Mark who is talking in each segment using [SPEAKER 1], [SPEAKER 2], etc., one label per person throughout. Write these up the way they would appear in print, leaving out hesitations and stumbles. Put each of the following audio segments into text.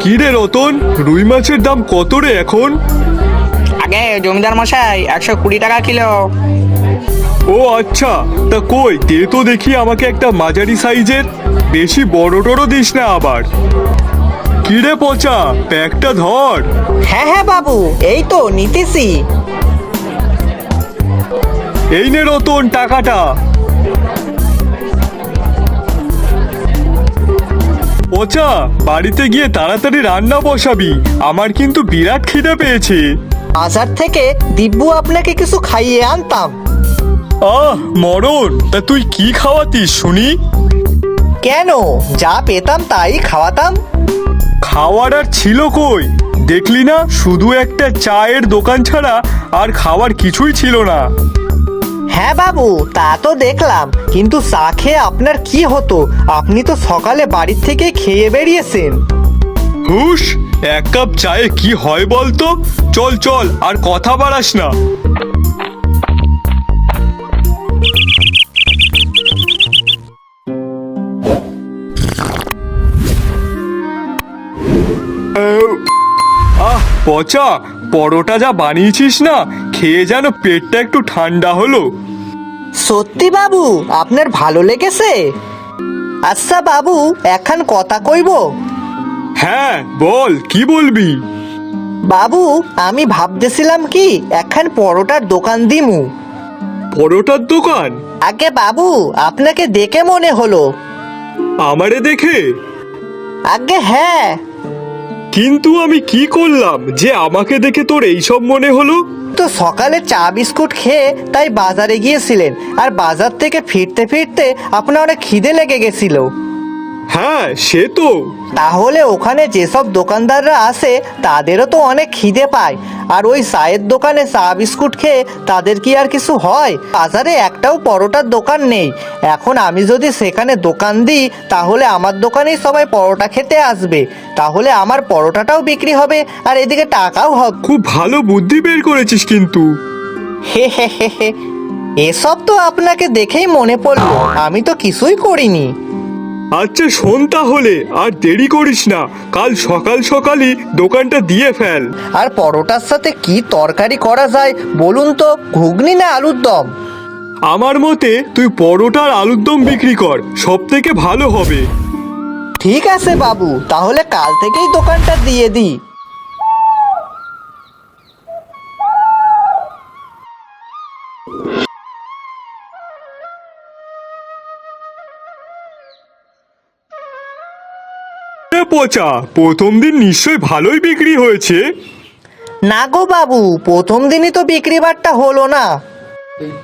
[SPEAKER 1] কি রে রতন, রুই মাছের দাম কত রে এখন?
[SPEAKER 2] আগে জমিদার মশাই 120 টাকা কিলো।
[SPEAKER 1] ও আচ্ছা, তা কই দে তো দেখি আমাকে একটা মাঝারি সাইজের, বেশি বড় টড়ো দিস না আবার। কি রে পচা, প্যাকটা ধর।
[SPEAKER 3] হ্যাঁ হ্যাঁ বাবু, এই তো নিতেছি।
[SPEAKER 1] এই নে রতন টাকাটা। পচা, বাড়িতে গিয়ে তাড়াতাড়ি রান্না বসাবি, আমার কিন্তু বিরাট খিদে পেয়েছে।
[SPEAKER 3] বাজার থেকে দিব্যু আপনাকে কিছু খাইয়ে আনতাম।
[SPEAKER 1] আহ মরণ, তা তুই কি খাওয়াতিস শুনি?
[SPEAKER 3] কেন, যা পেতাম তাই খাওয়াতাম।
[SPEAKER 1] খাওয়ার আর ছিল কই? দেখলি না, শুধু একটা চায়ের দোকান ছাড়া আর খাওয়ার কিছুই ছিল না।
[SPEAKER 3] হ্যাঁ বাবু, তা তো দেখলাম, কিন্তু চা খেয়ে আপনার কি হতো? আপনি তো সকালে বাড়ির থেকে খেয়ে বেরিয়েছেন।
[SPEAKER 1] হুস, এক কাপ চায়ে কি হয় বলতো? চল চল, আর কথা বাড়াস না। আহ পচা, পরোটা যা বানিয়েছিস না, খেয়ে যেন পেটটা একটু ঠান্ডা হলো।
[SPEAKER 3] সত্যি বাবু, আপনার ভালো লেগেছে? আচ্ছা বাবু, এখন কথা কইব।
[SPEAKER 1] হ্যাঁ বল, কি বলবি?
[SPEAKER 3] বাবু, আমি ভাবতেছিলাম কি এখন পরোটার দোকান দিমু।
[SPEAKER 1] পরোটার দোকান?
[SPEAKER 3] আগে বাবু, আপনাকে দেখে মনে হলো।
[SPEAKER 1] আমারে দেখে?
[SPEAKER 3] আগে হ্যাঁ।
[SPEAKER 1] কিন্তু আমি কি করলাম যে আমাকে দেখে তোর এইসব মনে হলো?
[SPEAKER 3] তো সকালে চা বিস্কুট খেয়ে তাই বাজারে গিয়েছিলেন, আর বাজার থেকে ফিরতে ফিরতে আপনার অনেক খিদে লেগে গেছিল।
[SPEAKER 1] হ্যাঁ সে তো।
[SPEAKER 3] তাহলে ওখানে যেসব দোকানদাররা আসে তাদেরও তো অনেক খিদে পায়, আর ওই চায়ের দোকানে চা বিস্কুট খেয়ে তাদের কি আর কিছু হয়? বাজারে একটাও পরোটার দোকান নেই। এখন আমি যদি সেখানে দোকান দিই তাহলে আমার দোকানেই সবাই পরোটা খেতে আসবে, তাহলে আমার পরোটাটাও বিক্রি হবে আর এদিকে টাকাও হবে।
[SPEAKER 1] খুব ভালো বুদ্ধি বের করেছিস কিন্তু।
[SPEAKER 3] হে হে হে হে, এসব তো আপনাকে দেখেই মনে পড়লো, আমি তো কিছুই করিনি।
[SPEAKER 1] আচ্ছা শোন তাহলে, আর দেরি করিস না, কাল সকাল সকালই দোকানটা দিয়ে ফেল।
[SPEAKER 3] আর পরোটার সাথে কি তরকারি করা যায় বলুন তো, ঘুগনি না আলুর দম?
[SPEAKER 1] আমার মতে তুই পরোটার আলুর দম বিক্রি কর, সব থেকে ভালো হবে।
[SPEAKER 3] ঠিক আছে বাবু, তাহলে কাল থেকেই দোকানটা দিয়ে দিই।
[SPEAKER 1] এ পচা, প্রথম দিন নিশ্চয়ই ভালোই বিক্রি হয়েছে।
[SPEAKER 3] না গো বাবু, প্রথম দিনই তো বিক্রি বাট্টা হলো না।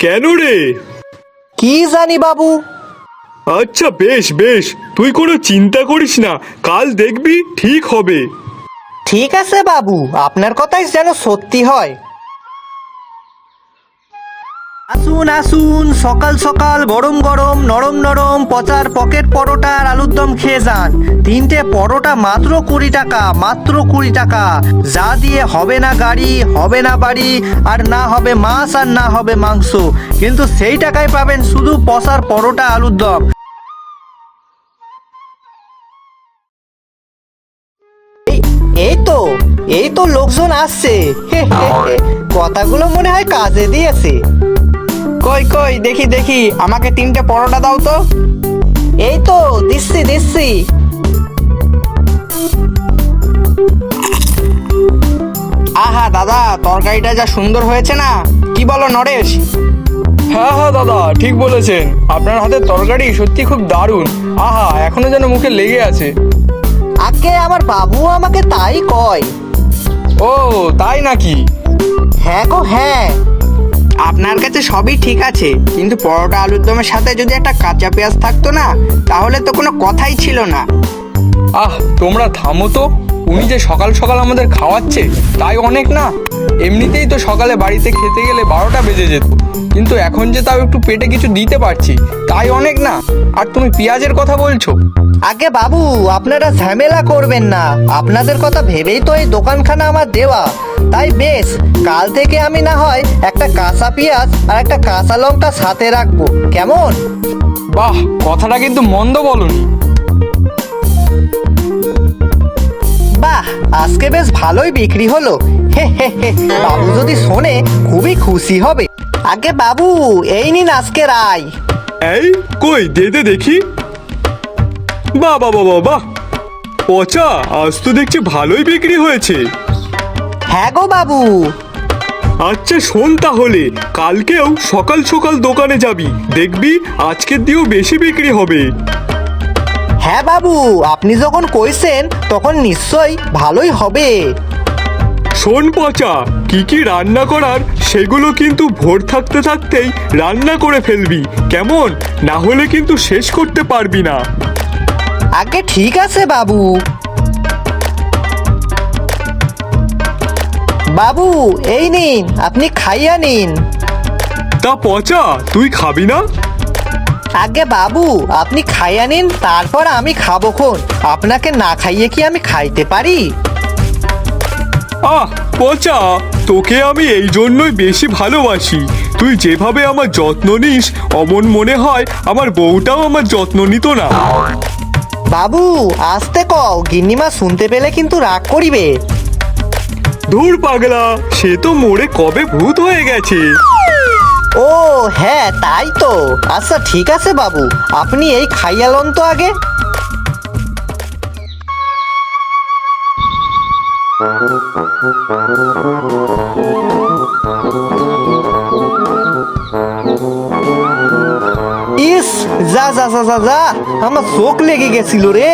[SPEAKER 1] কেন রে?
[SPEAKER 3] কি জানি বাবু।
[SPEAKER 1] আচ্ছা বেশ বেশ, তুই কোনো চিন্তা করিস না, কাল দেখবি ঠিক হবে।
[SPEAKER 3] ঠিক আছে বাবু, আপনার কথাই যেন সত্যি হয়। আসুন আসুন, সকাল সকাল গরম গরম নরম নরম পচার পকেট পরোটা আর আলুর দম খেয়ে যান। 3টে পরোটা মাত্র 20 টাকা, মাত্র 20 টাকা। যা দিয়ে হবে না গাড়ি, হবে না বাড়ি, আর না হবে মাছ আর না হবে মাংস, কিন্তু সেই টাকায় পাবেন শুধু পচার পরোটা আলুর দম। এই এই তো লোকজন আসছে। হে হে হে, কথাগুলো মনে হয় কাজে দিয়েছে।
[SPEAKER 2] কই কই দেখি দেখি, আমাকে 3টে পরোটা দাও তো।
[SPEAKER 3] এই তো দিচ্ছি দিচ্ছি।
[SPEAKER 2] আহা দাদা, তরকারিটা যা সুন্দর হয়েছে না, কি বলো নরেশ?
[SPEAKER 4] হ্যাঁ হ্যাঁ দাদা, ঠিক বলেছেন, আপনার হাতের তরকারি সত্যি খুব দারুণ। আহা, এখনো যেন মুখে লেগে আছে।
[SPEAKER 3] আগে আমার বাবু আমাকে তাই কয়।
[SPEAKER 4] ও তাই নাকি?
[SPEAKER 3] হ্যাঁ গো হ্যাঁ।
[SPEAKER 2] আপনার কাছে সবই ঠিক আছে, কিন্তু পরোটা আলুর দমের সাথে যদি একটা কাঁচা পেঁয়াজ থাকতো না, তাহলে তো কোনো কথাই ছিল না।
[SPEAKER 4] আহ তোমরা থামো তো, উনি যে সকাল সকাল আমাদের খাওয়াচ্ছে তাই অনেক না? এমনিতেই তো সকালে বাড়িতে খেতে গেলে 12টা বেজে যেত, কিন্তু এখন যে তাও একটু পেটে কিছু দিতে পারছি তাই অনেক না? আর তুমি পেঁয়াজের কথা বলছো?
[SPEAKER 3] আগে বাবু, আপনারা ঝামেলা করবেন না, আপনাদের কথা ভেবেই তো এই দোকানখানা আমার দেওয়া। তাই বেশ, কাল থেকে আমি না হয় একটা কাঁচা পেঁয়াজ আর একটা কাঁচা লঙ্কা সাথে রাখবো, কেমন?
[SPEAKER 4] বাহ, কথাটা কিন্তু মন্দ বলনি।
[SPEAKER 3] আজকে বেশ ভালোই বিক্রি হলো। হে হে হে, বাবু যদি শোনে খুবই খুশি হবে। আগে বাবু, এই নিন আজকের আয়।
[SPEAKER 1] এই কই দে দে দেখি। বাহ বাহ বাহ বাহ বাহ, পচা আজ তো দেখছি ভালোই বিক্রি হয়েছে।
[SPEAKER 3] হ্যাঁ গো বাবু।
[SPEAKER 1] আচ্ছা শোন তাহলে, কালকেও সকাল সকাল দোকানে যাবি, দেখবি আজকের দিয়েও বেশি বিক্রি হবে।
[SPEAKER 3] হ্যাঁ বাবু, আপনি যখন কইছেন তখন নিশ্চয়ই ভালোই হবে।
[SPEAKER 1] শোন পচা, কি কি রান্না করার সেগুলো কিন্তু ভোর থাকতে থাকতেই রান্না করে ফেলবি, কেমন? না হলে কিন্তু শেষ করতে পারবি না।
[SPEAKER 3] আগে ঠিক আছে বাবু। বাবু এই নিন, আপনি খাইয়া নিন।
[SPEAKER 1] তা পচা, তুই খাবি না?
[SPEAKER 3] আগে বাবু, আপনি খাইয়া নিন, তারপর আমি খাবো খন। আপনাকে না খাইয়ে কি আমি খাইতে পারি?
[SPEAKER 1] আহ পচা, তোকে আমি এই জন্যই বেশি ভালোবাসি। তুই যেভাবে আমার যত্ন নিস, অমন মনে হয় আমার বউটাও আমার যত্ন নিত না।
[SPEAKER 3] বাবু আসতে কও, গিন্নিমা শুনতে পেলে কিন্তু রাগ করিবে।
[SPEAKER 1] ধুর পাগলা, সে তো মরে কবে ভূত হয়ে গেছে।
[SPEAKER 3] ও হ্যাঁ, তাই তো। আচ্ছা ঠিক আছে বাবু, আপনি এই খাইয়া লন তো আগে। ইস, যা যা যা যা যা, আমার চোখ লেগে গেছিল রে।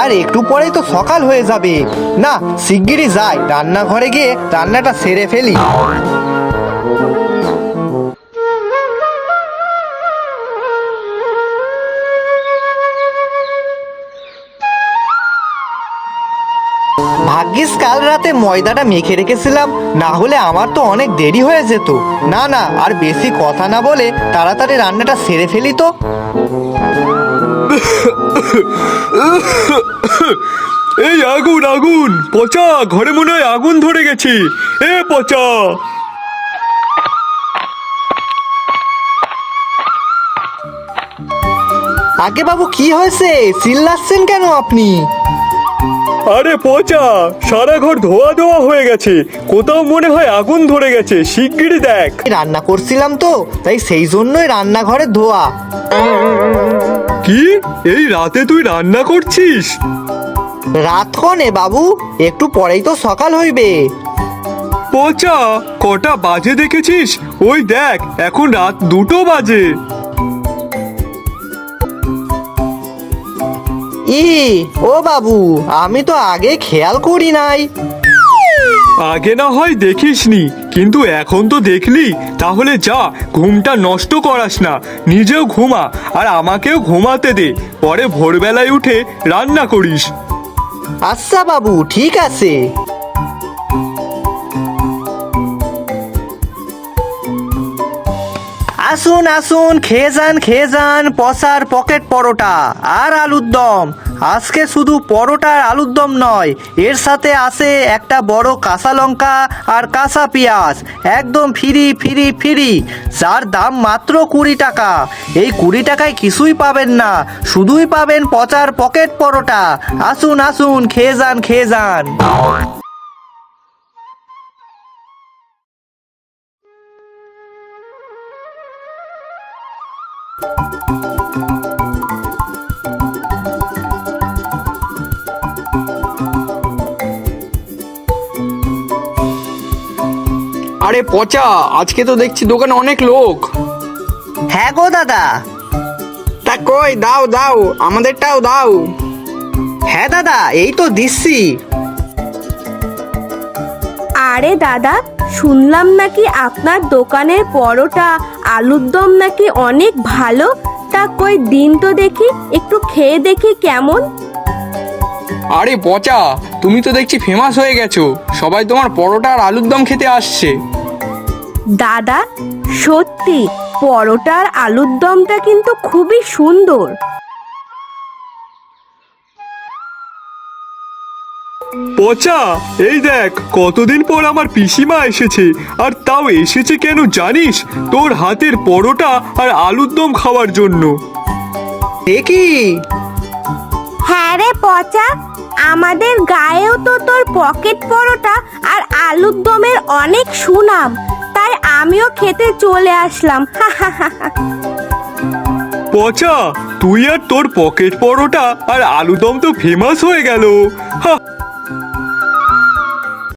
[SPEAKER 3] আর একটু পরেই তো সকাল হয়ে যাবে। না, শিগগিরই যাই, রান্নাঘরে গিয়ে রান্নাটা সেরে ফেলি। ভাগ্যিস কাল রাতে ময়দাটা মেখে রেখেছিলাম, না হলে আমার তো অনেক দেরি হয়ে যেত। না না, আর বেশি কথা না বলে তাড়াতাড়ি রান্নাটা সেরে ফেলি তো।
[SPEAKER 1] এই আগুন আগুন, পচা ঘরে মনে হয় আগুন ধরে গেছে। এ পচা,
[SPEAKER 3] আগে বাবু কি হয়েছে, চিল্লাচ্ছেন কেন আপনি?
[SPEAKER 1] আরে পচা, সারা ঘর ধোয়া ধোয়া হয়ে গেছে, কোথাও মনে হয় আগুন ধরে গেছে, শিগগিরই দেখ।
[SPEAKER 3] রান্না করছিলাম তো, তাই সেই জন্যই রান্নাঘরের ধোয়া।
[SPEAKER 1] কি, এই রাতে তুই রান্না করছিস?
[SPEAKER 3] রাত কনে বাবু, একটু পরেই তো সকাল হইবে।
[SPEAKER 1] পচা, কটা বাজে দেখেছিস? ওই দেখ, এখন রাত 2টো বাজে।
[SPEAKER 3] ও বাবু, আমি তো আগে খেয়াল করি নাই।
[SPEAKER 1] আগে না হয় দেখিসনি, কিন্তু এখন তো দেখলি। তাহলে যা, ঘুমটা নষ্ট করাস না, নিজেও ঘুমা আর আমাকেও ঘুমাতে দে, পরে ভোরবেলায় উঠে রান্না করিস।
[SPEAKER 3] আচ্ছা বাবু, ঠিক আছে। আসুন আসুন, খেয়ে যান পসার পকেট পরোটা আর আলুর দম। আজকে শুধু পরোটা আর আলুর দম নয়, এর সাথে আছে একটা বড় কাঁচা লঙ্কা আর কাঁচা পেঁয়াজ, একদম ফ্রি ফ্রি ফ্রি, যার দাম মাত্র 20 টাকা। এই 20 টাকায় কিছুই পাবেন না, শুধুই পাবেন পচার পকেট পরোটা। আসুন আসুন, খেয়ে যান।
[SPEAKER 4] আরে পচা, আজকে তো দেখছি দোকানে অনেক লোক।
[SPEAKER 3] হ্যাঁ গো দাদা।
[SPEAKER 2] তা কই, দাও দাও, আমাদেরটাও দাও।
[SPEAKER 3] হ্যাঁ দাদা, এই তো দিচ্ছি।
[SPEAKER 5] আরে দাদা, শুনলাম নাকি আপনার দোকানের পরোটা আলুর দম নাকি অনেক ভালো। তা কই দিন তো দেখি, একটু খেয়ে দেখি কেমন।
[SPEAKER 4] আরে পচা, তুমি তো দেখছি ফেমাস হয়ে গেছো, সবাই তোমার পরোটা আর আলুর দম খেতে আসছে।
[SPEAKER 5] দাদা সত্যি, পরোটা আর আলুর দমটা কিন্তু খুবই সুন্দর।
[SPEAKER 1] পচা, এই দেখ, কতদিন পর আমার পিসিমা এসেছে, আর তাও এসেছে কেন জানিস? তোর হাতের পরোটা আর আলুর দম খাওয়ার জন্য।
[SPEAKER 3] দেখি।
[SPEAKER 5] হ্যাঁ রে পচা, আমাদের গায়েও তো তোর পকেট পরোটা আর আলুর দমের অনেক সুনাম, তাই আমিও খেতে চলে আসলাম।
[SPEAKER 1] পচা, তুই আর তোর পকেট পরোটা আর আলুদম তো ফেমাস হয়ে গেল। হা